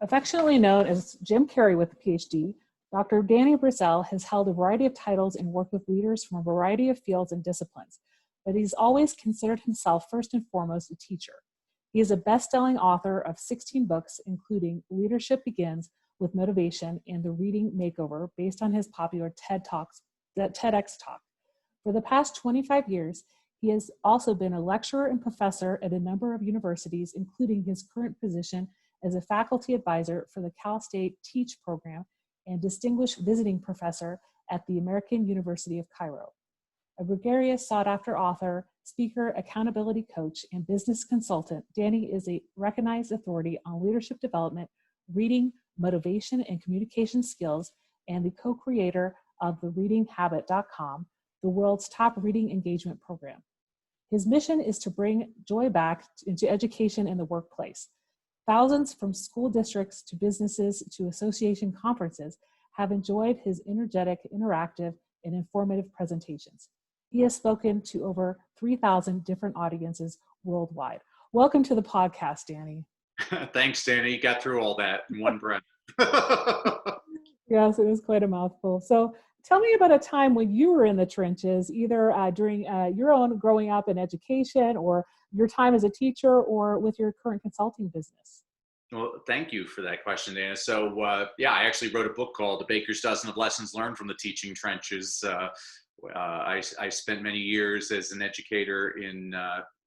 Affectionately known as Jim Carrey with a PhD, Dr. Danny Brassell has held a variety of titles and worked with leaders from a variety of fields and disciplines, but he's always considered himself first and foremost a teacher. He is a best-selling author of 16 books, including Leadership Begins with Motivation and The Reading Makeover, based on his popular TEDx talk. For the past 25 years, he has also been a lecturer and professor at a number of universities, including his current position as a faculty advisor for the Cal State Teach program and distinguished visiting professor at the American University of Cairo. A gregarious, sought-after author, speaker, accountability coach, and business consultant, Danny is a recognized authority on leadership development, reading, motivation, and communication skills, and the co-creator of the readinghabit.com, the world's top reading engagement program. His mission is to bring joy back into education in the workplace. Thousands from school districts to businesses to association conferences have enjoyed his energetic, interactive, and informative presentations. He has spoken to over 3,000 different audiences worldwide. Welcome to the podcast, Danny. Thanks, Danny. You got through all that in one breath. Yes, it was quite a mouthful. So tell me about a time when you were in the trenches, either during your own growing up in education or your time as a teacher or with your current consulting business. Well, thank you for that question, Dana. So, I actually wrote a book called The Baker's Dozen of Lessons Learned from the Teaching Trenches. I spent many years as an educator in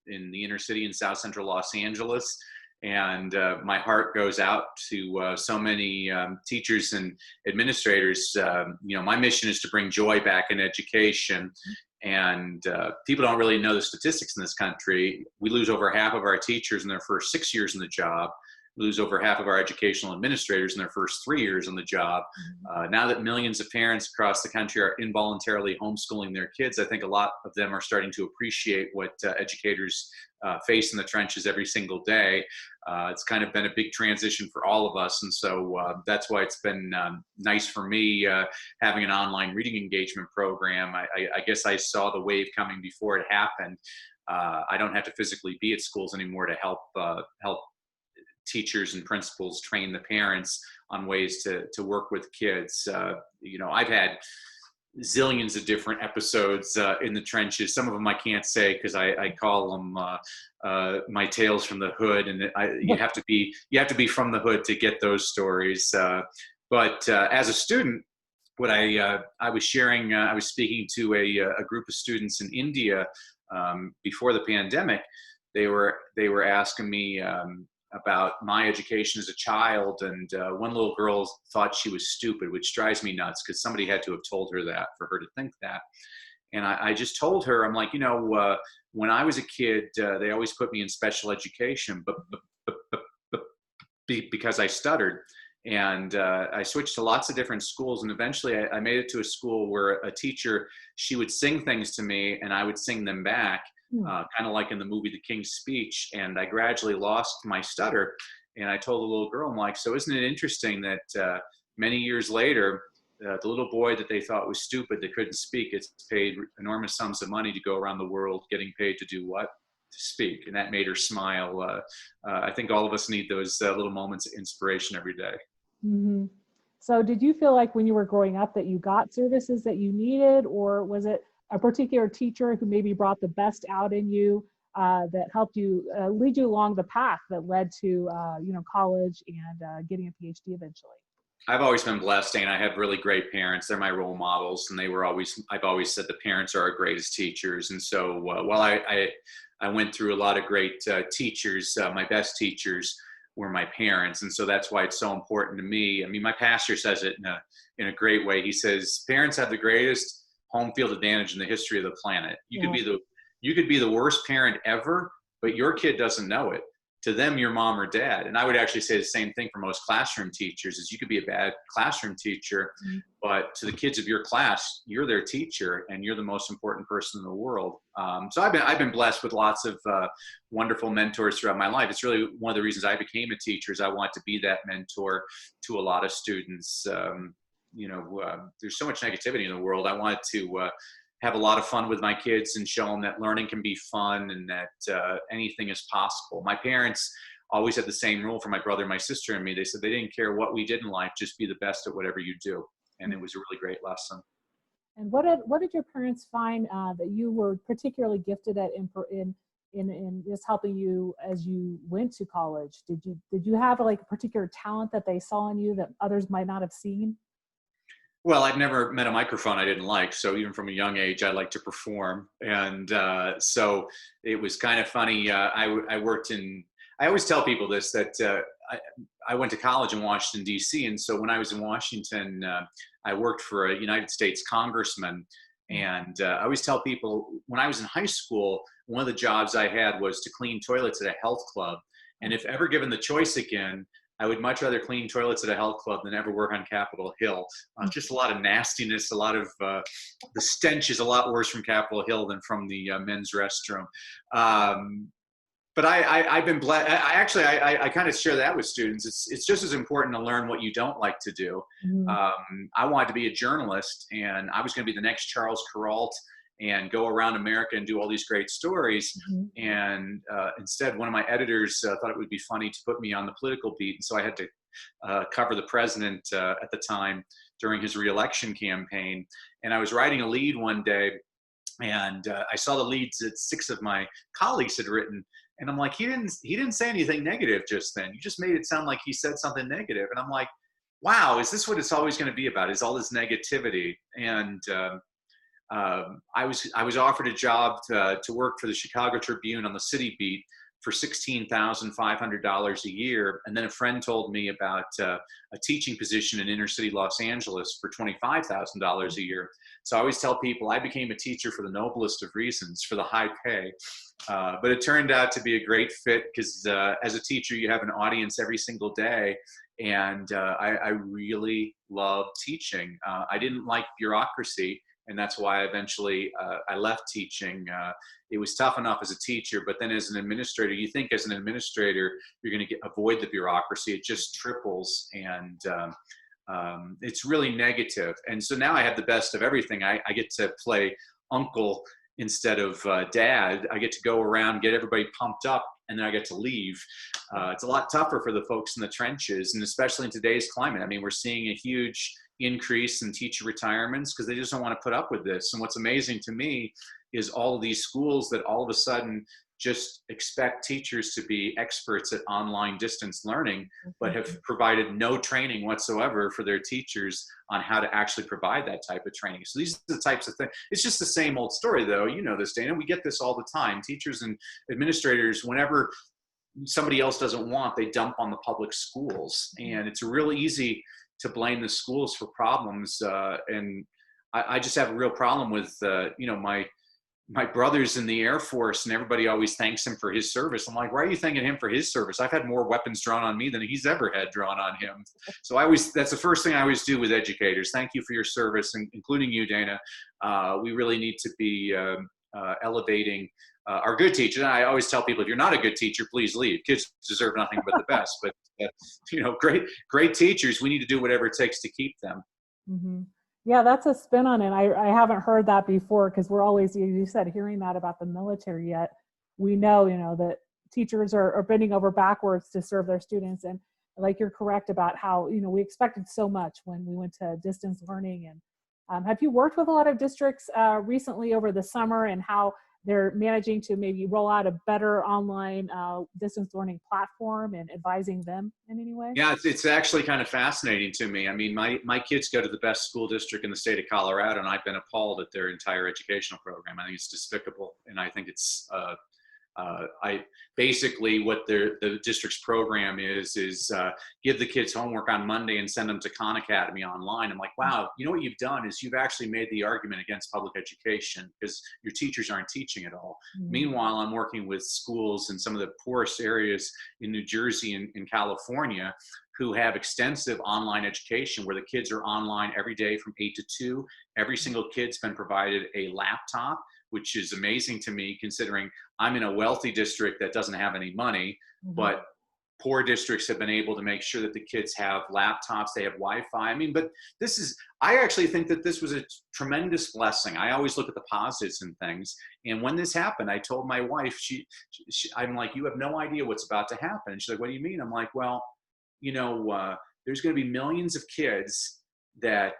the inner city in South Central Los Angeles. And my heart goes out to so many teachers and administrators. My mission is to bring joy back in education. And people don't really know the statistics in this country. We lose over half of our teachers in their first 6 years in the job. We lose over half of our educational administrators in their first 3 years on the job. Now that millions of parents across the country are involuntarily homeschooling their kids, I think a lot of them are starting to appreciate what educators face in the trenches every single day. It's kind of been a big transition for all of us. And so that's why it's been nice for me having an online reading engagement program. I guess I saw the wave coming before it happened. I don't have to physically be at schools anymore to help teachers and principals train the parents on ways to work with kids. I've had zillions of different episodes in the trenches. Some of them I can't say because I call them my tales from the hood, and you have to be from the hood to get those stories. But as a student, what I was sharing, I was speaking to a group of students in India before the pandemic. They were asking me about my education as a child, and one little girl thought she was stupid, which drives me nuts because somebody had to have told her that for her to think that. And I just told her, I'm like, when I was a kid, they always put me in special education, but because I stuttered. And I switched to lots of different schools, and eventually I made it to a school where a teacher, she would sing things to me and I would sing them back. Kind of like in the movie The King's Speech, and I gradually lost my stutter. And I told the little girl, I'm like, so isn't it interesting that many years later, the little boy that they thought was stupid, that couldn't speak, it's paid enormous sums of money to go around the world getting paid to do what? To speak. And that made her smile. I think all of us need those little moments of inspiration every day. Mm-hmm. So did you feel like when you were growing up that you got services that you needed, or was it a particular teacher who maybe brought the best out in you that helped you lead you along the path that led to college and getting a PhD eventually? I've always been blessed, and I have really great parents. They're my role models, and I've always said the parents are our greatest teachers. And so while I went through a lot of great teachers, my best teachers were my parents. And so that's why it's so important to me. I mean, my pastor says it in a great way. He says, parents have the greatest home field advantage in the history of the planet. You could be the worst parent ever, but your kid doesn't know it. To them, you're mom or dad. And I would actually say the same thing for most classroom teachers, is you could be a bad classroom teacher, but to the kids of your class, you're their teacher and you're the most important person in the world. So I've been blessed with lots of wonderful mentors throughout my life. It's really one of the reasons I became a teacher, is I want to be that mentor to a lot of students. There's so much negativity in the world. I wanted to have a lot of fun with my kids and show them that learning can be fun and that anything is possible. My parents always had the same rule for my brother, my sister, and me. They said they didn't care what we did in life, just be the best at whatever you do. And it was a really great lesson. And what did your parents find that you were particularly gifted at in just helping you as you went to college? Did you have like a particular talent that they saw in you that others might not have seen? Well, I've never met a microphone I didn't like. So even from a young age, I like to perform. And so it was kind of funny. I worked in, I always tell people this, that I went to college in Washington, D.C. And so when I was in Washington, I worked for a United States congressman. And I always tell people when I was in high school, one of the jobs I had was to clean toilets at a health club. And if ever given the choice again, I would much rather clean toilets at a health club than ever work on Capitol Hill. Just a lot of nastiness, a lot of the stench is a lot worse from Capitol Hill than from the men's restroom. But I've been blessed. I kind of share that with students. It's just as important to learn what you don't like to do. I wanted to be a journalist, and I was going to be the next Charles Kuralt and go around America and do all these great stories. And instead, one of my editors thought it would be funny to put me on the political beat. And so I had to cover the president at the time during his reelection campaign. And I was writing a lead one day, and I saw the leads that 6 of my colleagues had written. And I'm like, he didn't say anything negative just then. You just made it sound like he said something negative. And I'm like, wow, is this what it's always going to be about? Is all this negativity? And I was offered a job to work for the Chicago Tribune on the city beat for $16,500 a year. And then a friend told me about a teaching position in inner city Los Angeles for $25,000 a year. So I always tell people I became a teacher for the noblest of reasons, for the high pay. But it turned out to be a great fit because as a teacher, you have an audience every single day. And I really love teaching. I didn't like bureaucracy. And that's why eventually I left teaching. It was tough enough as a teacher, but then as an administrator, you think as an administrator, you're going to avoid the bureaucracy. It just triples, and it's really negative. And so now I have the best of everything. I get to play uncle instead of dad. I get to go around, get everybody pumped up, and then I get to leave. It's a lot tougher for the folks in the trenches, and especially in today's climate. I mean, we're seeing a huge increase in teacher retirements because they just don't want to put up with this. And what's amazing to me is all of these schools that all of a sudden just expect teachers to be experts at online distance learning, but have provided no training whatsoever for their teachers on how to actually provide that type of training. So these are the types of things. It's just the same old story, though. You know this, Dana. We get this all the time. Teachers and administrators, whenever somebody else doesn't want, they dump on the public schools. And it's real easy to blame the schools for problems. And I just have a real problem with, my brother's in the Air Force and everybody always thanks him for his service. I'm like, why are you thanking him for his service? I've had more weapons drawn on me than he's ever had drawn on him. So that's the first thing I always do with educators. Thank you for your service, including you, Dana. We really need to be elevating our good teachers. And I always tell people, if you're not a good teacher, please leave. Kids deserve nothing but the best. But great teachers, we need to do whatever it takes to keep them. Yeah, that's a spin on it. I haven't heard that before because we're always, you said, hearing that about the military. Yet we know, that teachers are bending over backwards to serve their students. And like, you're correct about how, we expected so much when we went to distance learning. And have you worked with a lot of districts recently over the summer, and how they're managing to maybe roll out a better online distance learning platform and advising them in any way? Yeah, it's actually kind of fascinating to me. I mean, my kids go to the best school district in the state of Colorado, and I've been appalled at their entire educational program. I think it's despicable, and I think it's basically what the district's program is give the kids homework on Monday and send them to Khan Academy online. I'm like, wow, what you've done is you've actually made the argument against public education because your teachers aren't teaching at all. Meanwhile, I'm working with schools in some of the poorest areas in New Jersey and California who have extensive online education where the kids are online every day from 8 to 2. Every single kid's been provided a laptop, which is amazing to me considering I'm in a wealthy district that doesn't have any money, but poor districts have been able to make sure that the kids have laptops, they have Wi-Fi. I mean, but I actually think that this was a tremendous blessing. I always look at the positives in things. And when this happened, I told my wife, I'm like, you have no idea what's about to happen. And she's like, what do you mean? I'm like, well, there's going to be millions of kids that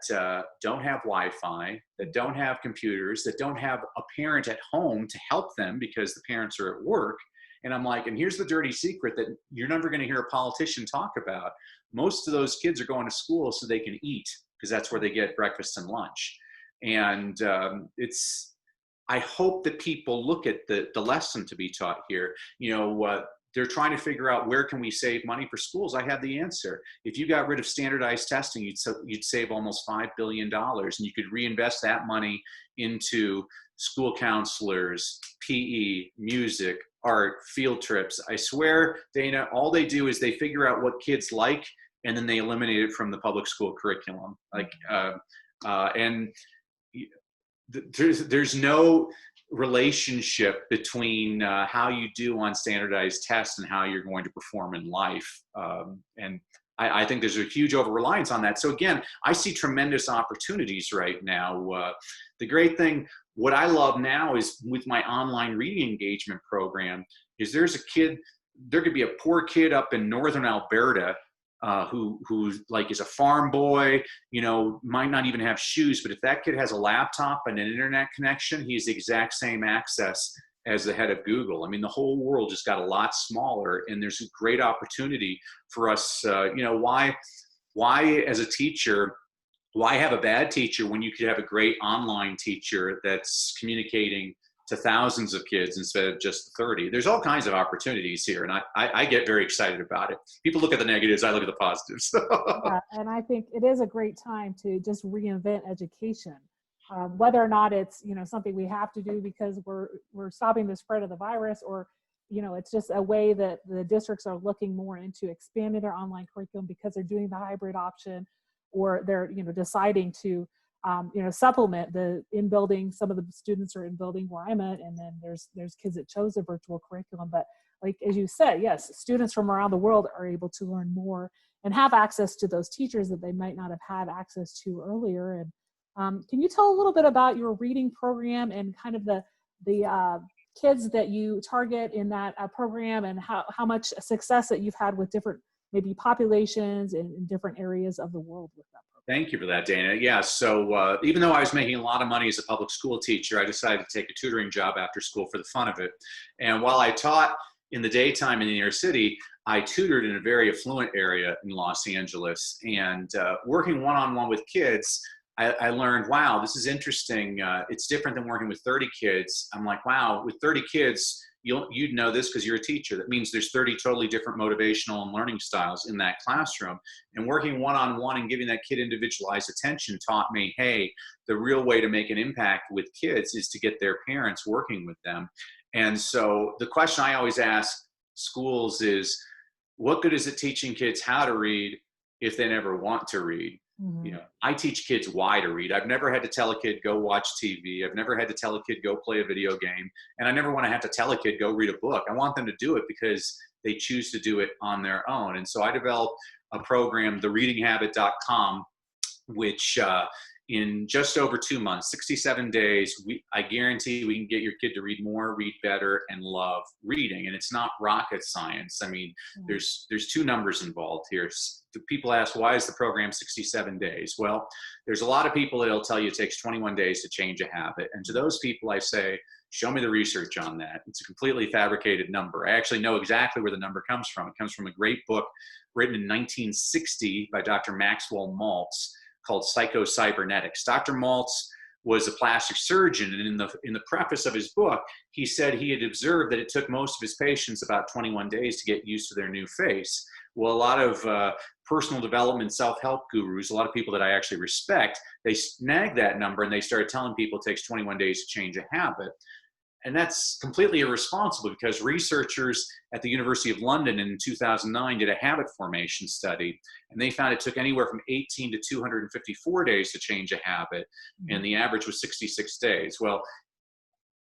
don't have Wi-Fi, that don't have computers, that don't have a parent at home to help them because the parents are at work. And I'm like, and here's the dirty secret that you're never going to hear a politician talk about. Most of those kids are going to school so they can eat, because that's where they get breakfast and lunch. And I hope that people look at the lesson to be taught here. They're trying to figure out, where can we save money for schools? I have the answer. If you got rid of standardized testing, you'd save almost $5 billion, and you could reinvest that money into school counselors, PE, music, art, field trips. I swear, Dana, all they do is they figure out what kids like, and then they eliminate it from the public school curriculum. There's no relationship between how you do on standardized tests and how you're going to perform in life. And I think there's a huge over-reliance on that. So again, I see tremendous opportunities right now. The great thing, what I love now is with my online reading engagement program, is there could be a poor kid up in northern Alberta who like is a farm boy, might not even have shoes, but if that kid has a laptop and an internet connection, he has the exact same access as the head of Google. I mean, the whole world just got a lot smaller, and there's a great opportunity for us. Why as a teacher, why have a bad teacher when you could have a great online teacher that's communicating to thousands of kids instead of just 30? There's all kinds of opportunities here, and I get very excited about it. People look at the negatives, I look at the positives. Yeah, and I think it is a great time to just reinvent education. Whether or not it's something we have to do because we're stopping the spread of the virus, or it's just a way that the districts are looking more into expanding their online curriculum because they're doing the hybrid option, or they're deciding to supplement the in-building. Some of the students are in building where I'm at, and then there's kids that chose a virtual curriculum. But like as you said, yes, students from around the world are able to learn more and have access to those teachers that they might not have had access to earlier. And can you tell a little bit about your reading program and kind of the kids that you target in that program, and how much success that you've had with different maybe populations in different areas of the world with that program? Thank you for that, Dana. Yeah, so even though I was making a lot of money as a public school teacher, I decided to take a tutoring job after school for the fun of it. And while I taught in the daytime in the inner city, I tutored in a very affluent area in Los Angeles. And working one-on-one with kids, I learned, wow, this is interesting. It's different than working with 30 kids. I'm like, wow, with 30 kids, you'd know this because you're a teacher. That means there's 30 totally different motivational and learning styles in that classroom. And working one-on-one and giving that kid individualized attention taught me, hey, the real way to make an impact with kids is to get their parents working with them. And so the question I always ask schools is, what good is it teaching kids how to read if they never want to read? Mm-hmm. I teach kids why to read. I've never had to tell a kid, go watch TV. I've never had to tell a kid, go play a video game. And I never want to have to tell a kid, go read a book. I want them to do it because they choose to do it on their own. And so I developed a program, thereadinghabit.com, which in just over 2 months, 67 days, I guarantee we can get your kid to read more, read better, and love reading. And it's not rocket science. I mean, there's two numbers involved here. People ask, why is the program 67 days? Well, there's a lot of people that'll tell you it takes 21 days to change a habit. And to those people, I say, show me the research on that. It's a completely fabricated number. I actually know exactly where the number comes from. It comes from a great book written in 1960 by Dr. Maxwell Maltz called Psycho-Cybernetics. Dr. Maltz was a plastic surgeon, and in the preface of his book, he said he had observed that it took most of his patients about 21 days to get used to their new face. Well, a lot of personal development, self-help gurus, a lot of people that I actually respect, they snagged that number and they started telling people it takes 21 days to change a habit. And that's completely irresponsible, because researchers at the University of London in 2009 did a habit formation study, and they found it took anywhere from 18 to 254 days to change a habit, and the average was 66 days. Well,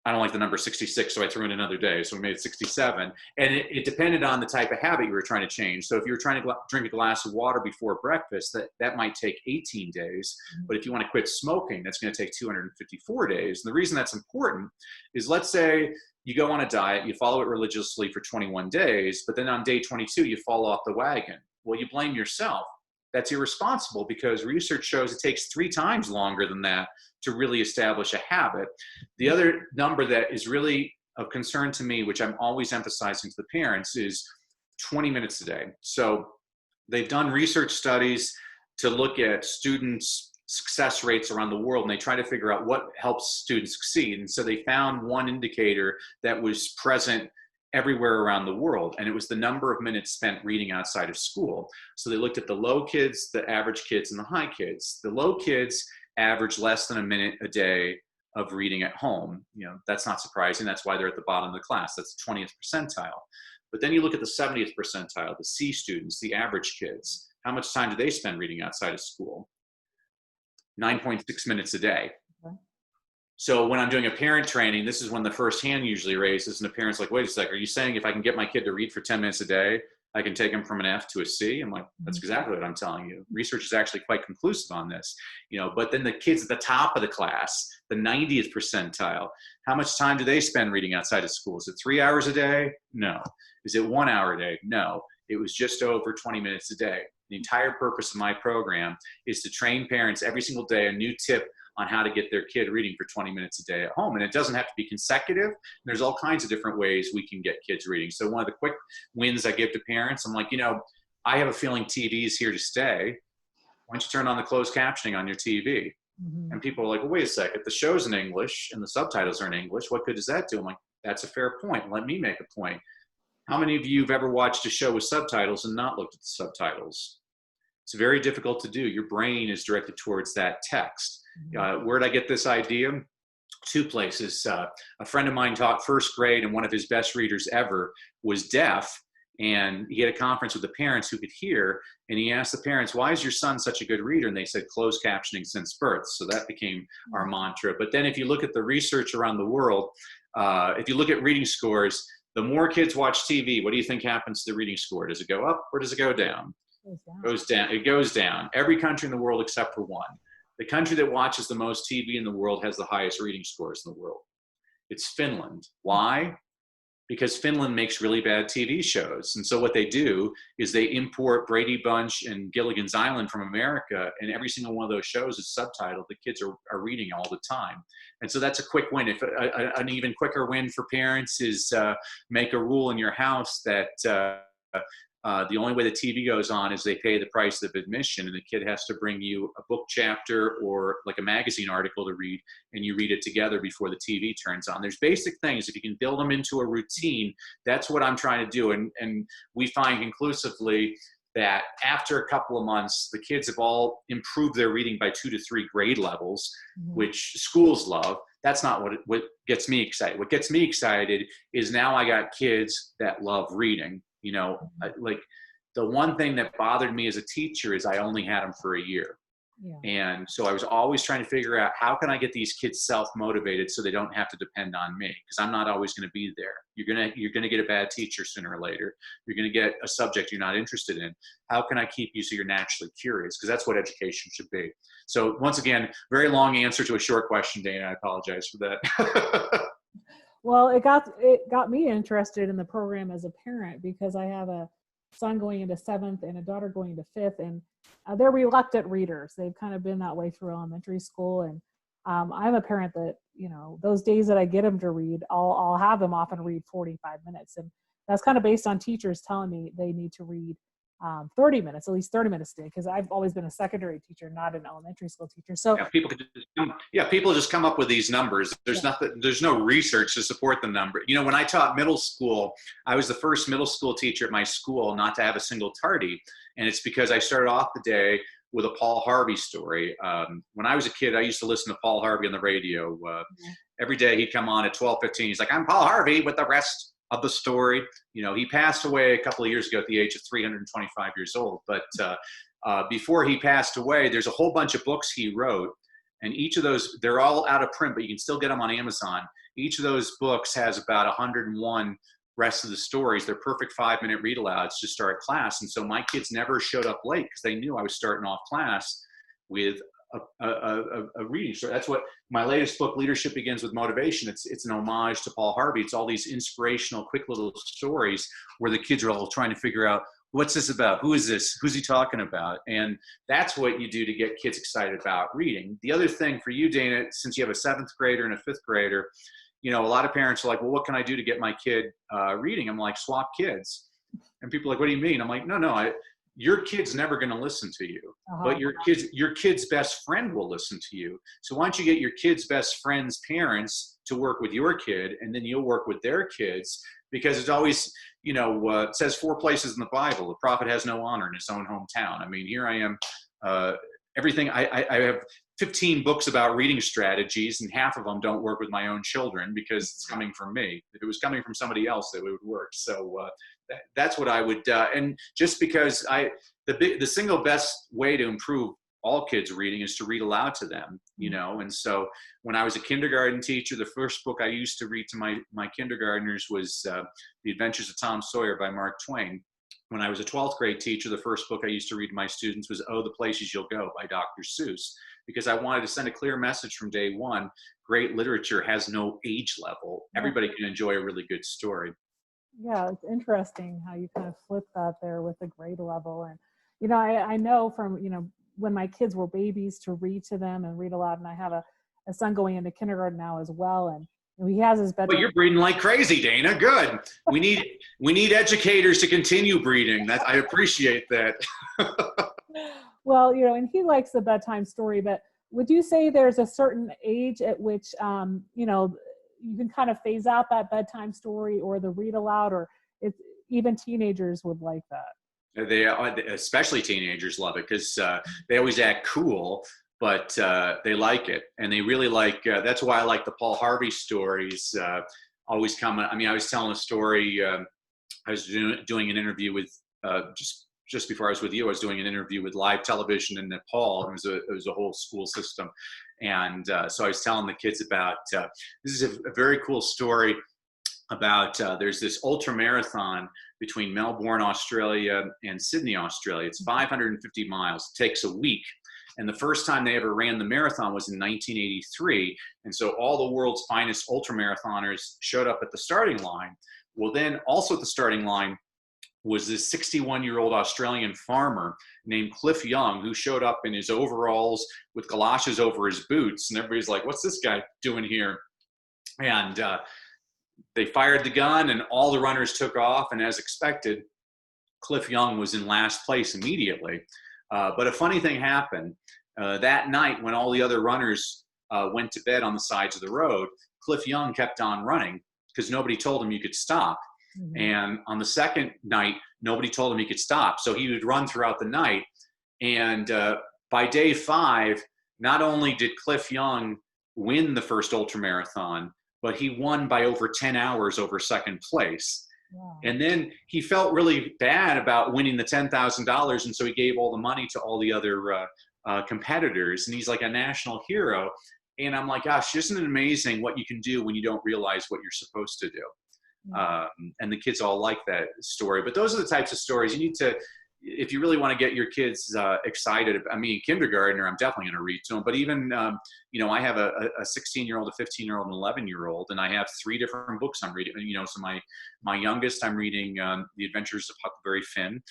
I don't like the number 66, so I threw in another day. So we made it 67. And it depended on the type of habit you were trying to change. So if you were trying to drink a glass of water before breakfast, that might take 18 days. But if you want to quit smoking, that's going to take 254 days. And the reason that's important is, let's say you go on a diet, you follow it religiously for 21 days, but then on day 22, you fall off the wagon. Well, you blame yourself. That's irresponsible, because research shows it takes 3 times longer than that to really establish a habit. The other number that is really of concern to me, which I'm always emphasizing to the parents, is 20 minutes a day. So they've done research studies to look at students' success rates around the world, and they try to figure out what helps students succeed. And so they found one indicator that was present everywhere around the world, and it was the number of minutes spent reading outside of school. So they looked at the low kids, the average kids, and the high kids. The low kids average less than a minute a day of reading at home. That's not surprising. That's why they're at the bottom of the class. That's the 20th percentile. But then you look at the 70th percentile, the C students, the average kids. How much time do they spend reading outside of school? 9.6 minutes a day. So when I'm doing a parent training, this is when the first hand usually raises, and the parent's like, wait a sec, are you saying if I can get my kid to read for 10 minutes a day, I can take him from an F to a C? I'm like, that's exactly what I'm telling you. Research is actually quite conclusive on this. But then the kids at the top of the class, the 90th percentile, how much time do they spend reading outside of school? Is it 3 hours a day? No. Is it 1 hour a day? No. It was just over 20 minutes a day. The entire purpose of my program is to train parents every single day a new tip on how to get their kid reading for 20 minutes a day at home. And it doesn't have to be consecutive. There's all kinds of different ways we can get kids reading. So one of the quick wins I give to parents, I'm like, I have a feeling TV is here to stay. Why don't you turn on the closed captioning on your TV? And people are like, well, wait a second, the show's in English and the subtitles are in English. What good does that do? I'm like, that's a fair point. Let me make a point. How many of you have ever watched a show with subtitles and not looked at the subtitles? It's very difficult to do. Your brain is directed towards that text. Where did I get this idea? 2 places. A friend of mine taught first grade, and one of his best readers ever was deaf. And he had a conference with the parents who could hear. And he asked the parents, why is your son such a good reader? And they said, closed captioning since birth. So that became our mantra. But then if you look at the research around the world, if you look at reading scores, the more kids watch TV, what do you think happens to the reading score? Does it go up or does it go down? It goes down. It goes down. Every country in the world except for one. The country that watches the most TV in the world has the highest reading scores in the world. It's Finland. Why? Because Finland makes really bad TV shows. And so what they do is they import Brady Bunch and Gilligan's Island from America, and every single one of those shows is subtitled. The kids are reading all the time. And so that's a quick win. If an even quicker win for parents is make a rule in your house that the only way the TV goes on is they pay the price of admission, and the kid has to bring you a book chapter or like a magazine article to read, and you read it together before the TV turns on. There's basic things. If you can build them into a routine, that's what I'm trying to do. And we find conclusively that after a couple of months, the kids have all improved their reading by 2 to 3 grade levels, which schools love. That's not what gets me excited. What gets me excited is now I got kids that love reading. Like the one thing that bothered me as a teacher is I only had them for a year. And so I was always trying to figure out how can I get these kids self-motivated so they don't have to depend on me, because I'm not always going to be there. You're going to get a bad teacher sooner or later. You're going to get a subject you're not interested in. How can I keep you so you're naturally curious? Because that's what education should be. So once again, very long answer to a short question, Dana. I apologize for that. Well, it got me interested in the program as a parent, because I have a son going into 7th and a daughter going into 5th, and they're reluctant readers. They've kind of been that way through elementary school, and I'm a parent that those days that I get them to read, I'll have them often read 45 minutes, and that's kind of based on teachers telling me they need to read 30 minutes, at least 30 minutes a day, because I've always been a secondary teacher, not an elementary school teacher. So people just come up with these numbers. There's no research to support the number. When I taught middle school, I was the first middle school teacher at my school not to have a single tardy. And it's because I started off the day with a Paul Harvey story. When I was a kid, I used to listen to Paul Harvey on the radio. Every day he'd come on at 12:15. He's like, I'm Paul Harvey with the rest of the story. He passed away a couple of years ago at the age of 325 years old. But before he passed away, there's a whole bunch of books he wrote. And each of those, they're all out of print, but you can still get them on Amazon. Each of those books has about 101 rest of the stories. They're perfect 5-minute read alouds to start class. And so my kids never showed up late because they knew I was starting off class with a reading story. That's what my latest book, Leadership Begins with Motivation. It's an homage to Paul Harvey. It's all these inspirational, quick little stories where the kids are all trying to figure out, what's this about? Who is this? Who's he talking about? And that's what you do to get kids excited about reading. The other thing for you, Dana, since you have a 7th grader and a 5th grader, a lot of parents are like, well, what can I do to get my kid reading? I'm like, swap kids. And people are like, what do you mean? I'm like, no, your kid's never going to listen to you, but your kid's best friend will listen to you. So why don't you get your kid's best friend's parents to work with your kid, and then you'll work with their kids, because it's always, it says 4 places in the Bible, the prophet has no honor in his own hometown. I mean, here I am, everything, I have 15 books about reading strategies, and half of them don't work with my own children because it's coming from me. If it was coming from somebody else, it would work. So that's what I would, and just because the single best way to improve all kids reading is to read aloud to them, and so when I was a kindergarten teacher, the first book I used to read to my kindergartners was The Adventures of Tom Sawyer by Mark Twain. When I was a 12th grade teacher, the first book I used to read to my students was Oh, the Places You'll Go by Dr. Seuss, because I wanted to send a clear message from day one. Great literature has no age level. Everybody can enjoy a really good story. Yeah, it's interesting how you kind of flip that there with the grade level. And, I know from, when my kids were babies, to read to them and read aloud. And I have a son going into kindergarten now as well. And he has his bedtime. Well, you're breeding like crazy, Dana. Good. We need educators to continue breeding. I appreciate that. Well, and he likes the bedtime story, but would you say there's a certain age at which, you can kind of phase out that bedtime story or the read aloud, or it's even teenagers would like that? They, especially teenagers, love it because they always act cool, but they like it, and they really like. That's why I like the Paul Harvey stories. Always come. I mean, I was telling a story. I was doing an interview with just before I was with you. I was doing an interview with live television in Nepal. It was a whole school system, and so I was telling the kids about. This is a very cool story about there's this ultra marathon between Melbourne, Australia and Sydney, Australia. It's 550 miles. It takes a week. And the first time they ever ran the marathon was in 1983. And so all the world's finest ultramarathoners showed up at the starting line. Well, then also at the starting line was this 61-year-old Australian farmer named Cliff Young, who showed up in his overalls with galoshes over his boots. And everybody's like, what's this guy doing here? And they fired the gun and all the runners took off. And as expected, Cliff Young was in last place immediately. But a funny thing happened. That night when all the other runners went to bed on the sides of the road, Cliff Young kept on running because nobody told him you could stop. Mm-hmm. And on the second night, nobody told him he could stop. So he would run throughout the night. And by day 5, not only did Cliff Young win the first ultramarathon, but he won by over 10 hours over second place. Wow. And then he felt really bad about winning the $10,000. And so he gave all the money to all the other competitors. And he's like a national hero. And I'm like, gosh, isn't it amazing what you can do when you don't realize what you're supposed to do? And the kids all like that story. But those are the types of stories you need to, if you really want to get your kids excited. I mean, kindergartner, I'm definitely going to read to them. But even, I have a 16-year-old, a 15-year-old, and 11-year-old, and I have 3 different books I'm reading. So my youngest, I'm reading The Adventures of Huckleberry Finn.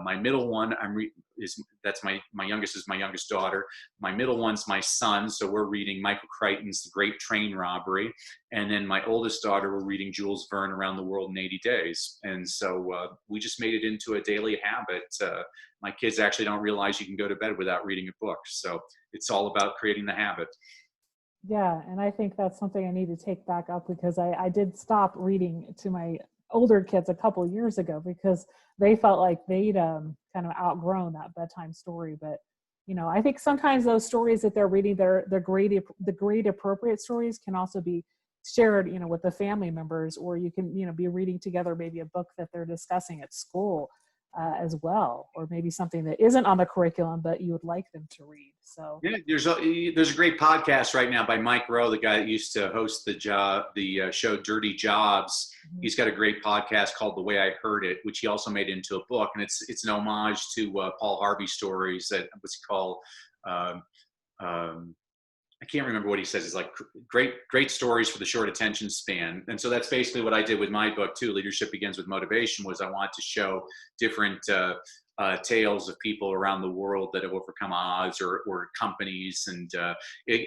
My middle one, my youngest is my youngest daughter. My middle one's my son, so we're reading Michael Crichton's The Great Train Robbery. And then my oldest daughter, we're reading Jules Verne Around the World in 80 Days. And so we just made it into a daily habit. My kids actually don't realize you can go to bed without reading a book. So it's all about creating the habit. Yeah, and I think that's something I need to take back up because I did stop reading to my older kids a couple of years ago because they felt like they'd kind of outgrown that bedtime story. But I think sometimes those stories that they're reading, the grade appropriate stories can also be shared, with the family members, or you can be reading together maybe a book that they're discussing at school. as well, or maybe something that isn't on the curriculum, but you would like them to read. So yeah, there's a great podcast right now by Mike Rowe, the guy that used to host the show Dirty Jobs. mhm. He's got a great podcast called The Way I Heard It, which he also made into a book, and it's an homage to Paul Harvey stories. That what's he called? Um, um, I can't remember what he says. It's like great stories for the short attention span. And so that's basically what I did with my book too. Leadership Begins with Motivation. Was I wanted to show different tales of people around the world that have overcome odds, or companies. And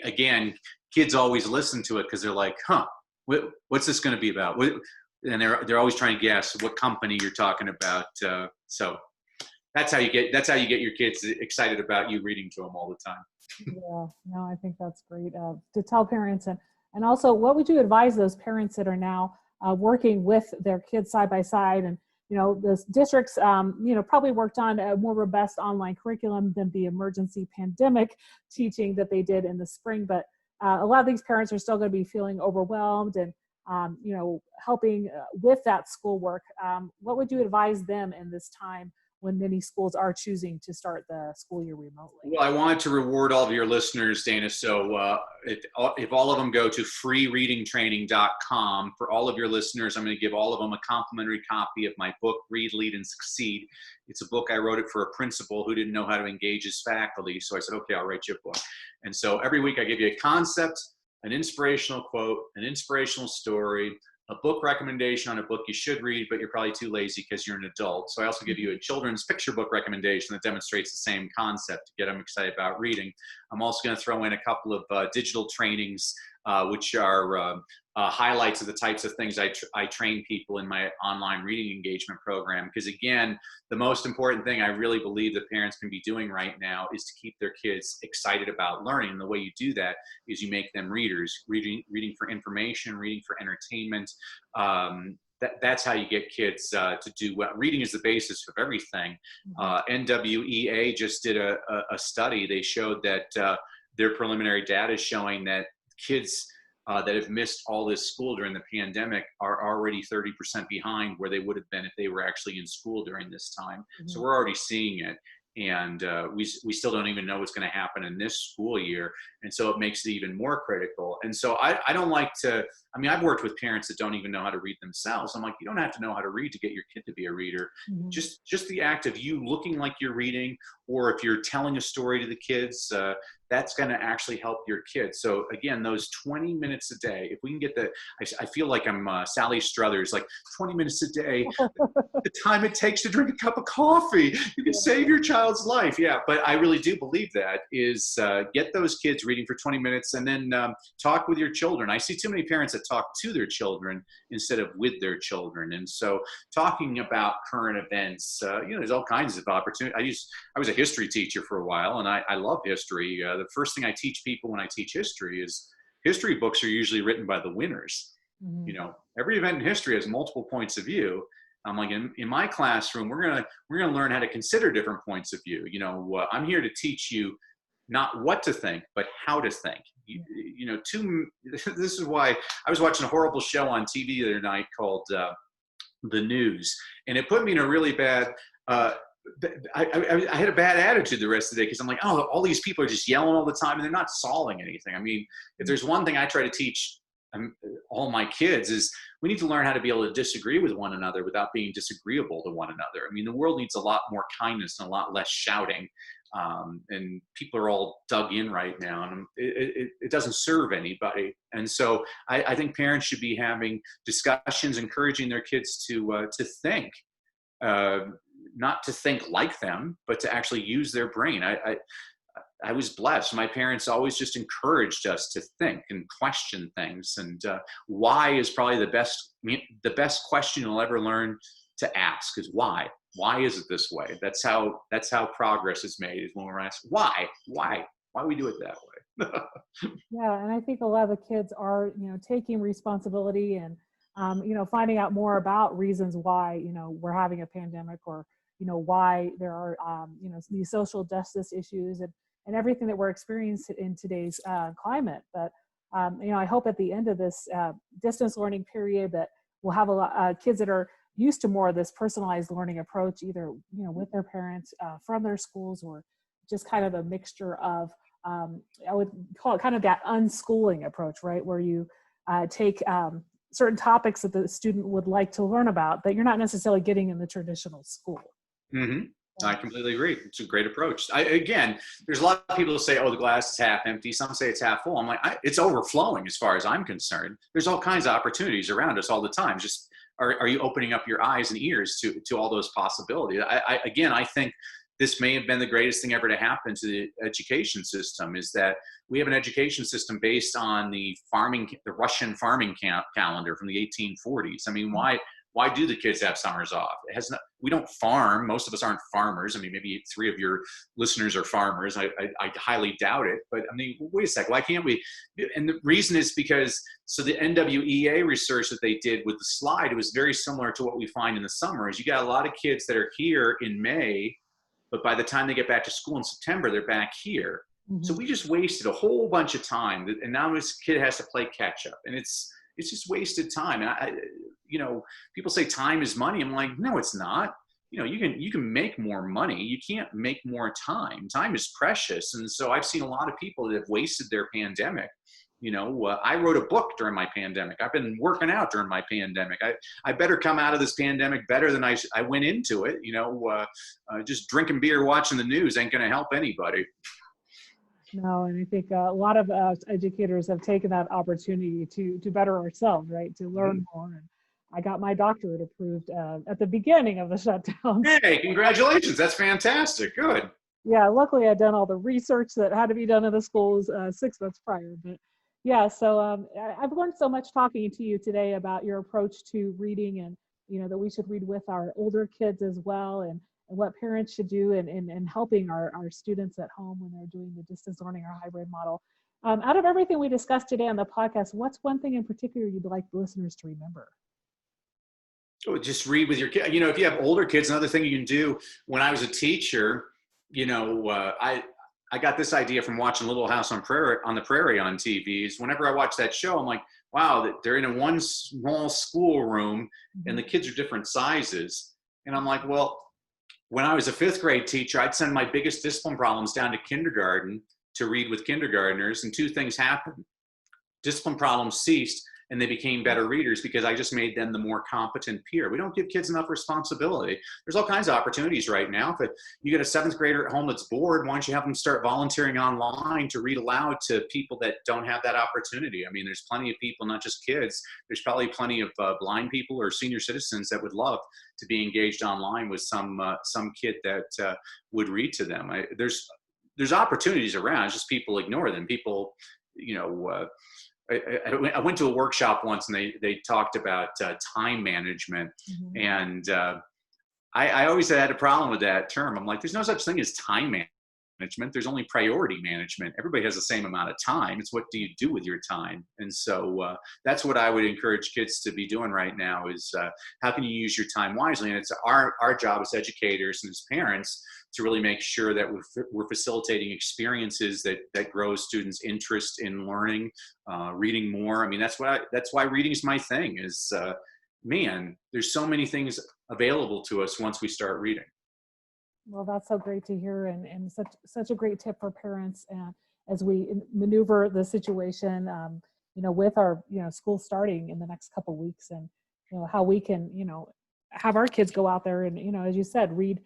again, kids always listen to it because they're like, huh, what's this going to be about? And they're always trying to guess what company you're talking about. So that's how you get your kids excited about you reading to them all the time. Yeah, no, I think that's great to tell parents. And also, what would you advise those parents that are now working with their kids side by side? And, the districts, probably worked on a more robust online curriculum than the emergency pandemic teaching that they did in the spring. But a lot of these parents are still going to be feeling overwhelmed and, helping with that schoolwork. What would you advise them in this time when many schools are choosing to start the school year remotely? Well, I wanted to reward all of your listeners, Dana. So if all of them go to freereadingtraining.com, for all of your listeners, I'm going to give all of them a complimentary copy of my book, Read, Lead, and Succeed. It's a book I wrote it for a principal who didn't know how to engage his faculty. So I said, okay, I'll write you a book. And so every week I give you a concept, an inspirational quote, an inspirational story, a book recommendation on a book you should read, but you're probably too lazy because you're an adult. So I also give you a children's picture book recommendation that demonstrates the same concept to get them excited about reading. I'm also going to throw in a couple of digital trainings, which are highlights of the types of things I train people in my online reading engagement program. Because again, the most important thing I really believe that parents can be doing right now is to keep their kids excited about learning. And the way you do that is you make them readers, reading for information, reading for entertainment. That's how you get kids to do well. Reading is the basis of everything. NWEA just did a study. They showed that their preliminary data is showing that kids that have missed all this school during the pandemic are already 30% behind where they would have been if they were actually in school during this time. Mm-hmm. So we're already seeing it. And we still don't even know what's going to happen in this school year. And so it makes it even more critical. And so I don't like to, I've worked with parents that don't even know how to read themselves. I'm like, you don't have to know how to read to get your kid to be a reader. Mm-hmm. Just the act of you looking like you're reading, or if you're telling a story to the kids, that's going to actually help your kids. So again, those 20 minutes a day, if we can get I feel like I'm Sally Struthers, like 20 minutes a day, the time it takes to drink a cup of coffee, you can save your child's life. Yeah, but I really do believe that is get those kids reading for 20 minutes and then talk with your children. I see too many parents that talk to their children instead of with their children. And so talking about current events, there's all kinds of opportunities. I was a history teacher for a while, and I love history. The first thing I teach people when I teach history is history books are usually written by the winners. Mm-hmm. Every event in history has multiple points of view. I'm like, in my classroom, we're gonna learn how to consider different points of view. I'm here to teach you not what to think, but how to think. This is why I was watching a horrible show on TV the other night called The News, and it put me in a really bad. I had a bad attitude the rest of the day because I'm like, oh, all these people are just yelling all the time and they're not solving anything. If there's one thing I try to teach all my kids is we need to learn how to be able to disagree with one another without being disagreeable to one another. The world needs a lot more kindness and a lot less shouting. And people are all dug in right now, and it doesn't serve anybody. And so I think parents should be having discussions, encouraging their kids to think. Not to think like them, but to actually use their brain. I was blessed. My parents always just encouraged us to think and question things. And why is probably the best question you'll ever learn to ask is why. Why is it this way? That's how progress is made, is when we're asked why we do it that way. Yeah, and I think a lot of the kids are taking responsibility and finding out more about reasons why we're having a pandemic, or why there are these social justice issues and everything that we're experiencing in today's climate. But I hope at the end of this distance learning period that we'll have a lot kids that are used to more of this personalized learning approach, either, with their parents, from their schools, or just kind of a mixture of, I would call it kind of that unschooling approach, right? Where you take certain topics that the student would like to learn about that you're not necessarily getting in the traditional school. Mm-hmm. I completely agree. It's a great approach. Again, there's a lot of people who say, oh, the glass is half empty. Some say it's half full. I'm like, it's overflowing as far as I'm concerned. There's all kinds of opportunities around us all the time. Just are you opening up your eyes and ears to all those possibilities? I think this may have been the greatest thing ever to happen to the education system, is that we have an education system based on the Russian farming calendar from the 1840s. I mean, why do the kids have summers off? We don't farm. Most of us aren't farmers. I mean, maybe 3 of your listeners are farmers. I highly doubt it. But I mean, wait a sec. Why can't we? And the reason is because, so the NWEA research that they did with the slide, it was very similar to what we find in the summer. Is you got a lot of kids that are here in May, but by the time they get back to school in September, they're back here. Mm-hmm. So we just wasted a whole bunch of time, and now this kid has to play catch up, and it's just wasted time. And people say time is money. I'm like, no, it's not. You can make more money. You can't make more time. Time is precious. And so I've seen a lot of people that have wasted their pandemic. I wrote a book during my pandemic. I've been working out during my pandemic. I better come out of this pandemic better than I went into it. Just drinking beer, watching the news ain't going to help anybody. No, and I think a lot of educators have taken that opportunity to better ourselves, right? To learn mm-hmm. more. And I got my doctorate approved at the beginning of the shutdown. Hey, congratulations. That's fantastic. Good. Yeah, luckily I'd done all the research that had to be done in the schools 6 months prior. But yeah, so I've learned so much talking to you today about your approach to reading, and, that we should read with our older kids as well, and what parents should do in helping our students at home when they're doing the distance learning or hybrid model. Out of everything we discussed today on the podcast, what's one thing in particular you'd like listeners to remember? Oh, just read with your kids. If you have older kids, another thing you can do. When I was a teacher, I got this idea from watching Little House on the Prairie on TVs. Whenever I watch that show, I'm like, wow, they're in one small schoolroom and the kids are different sizes. And I'm like, well, when I was a 5th grade teacher, I'd send my biggest discipline problems down to kindergarten to read with kindergartners, and 2 things happened. Discipline problems ceased, and they became better readers because I just made them the more competent peer. We don't give kids enough responsibility. There's all kinds of opportunities right now. But you get a 7th grader at home that's bored, why don't you have them start volunteering online to read aloud to people that don't have that opportunity? I mean, there's plenty of people, not just kids. There's probably plenty of blind people or senior citizens that would love to be engaged online with some kid that would read to them. There's opportunities around. It's just people ignore them. People, I went to a workshop once, and they talked about time management. Mm-hmm. And I always had a problem with that term. I'm like, there's no such thing as time management. There's only priority management. Everybody has the same amount of time. It's what do you do with your time? And so that's what I would encourage kids to be doing right now is how can you use your time wisely? And it's our job as educators and as parents to really make sure that we're facilitating experiences that grow students' interest in learning, reading more. I mean, that's why reading is my thing. Is man, there's so many things available to us once we start reading. Well, that's so great to hear, and such a great tip for parents as we maneuver the situation, with our school starting in the next couple of weeks, and how we can have our kids go out there and as you said, read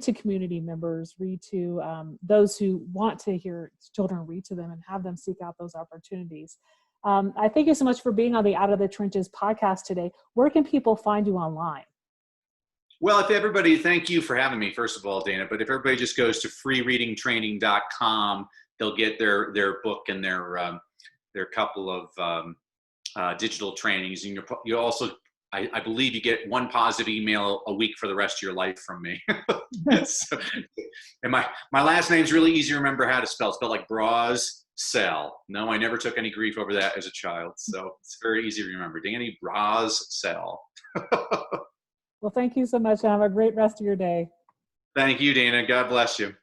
to community members, read to those who want to hear children read to them, and have them seek out those opportunities. I thank you so much for being on the Out of the Trenches podcast today. Where can people find you online? Well, thank you for having me, first of all, Dana, but if everybody just goes to freereadingtraining.com, they'll get their book and their couple of digital trainings. And you also, I believe you get 1 positive email a week for the rest of your life from me. So, and my last name's really easy to remember how to spell. It's spelled like Brassell. No, I never took any grief over that as a child. So it's very easy to remember. Danny Brassell. Well, thank you so much, and have a great rest of your day. Thank you, Dana. God bless you.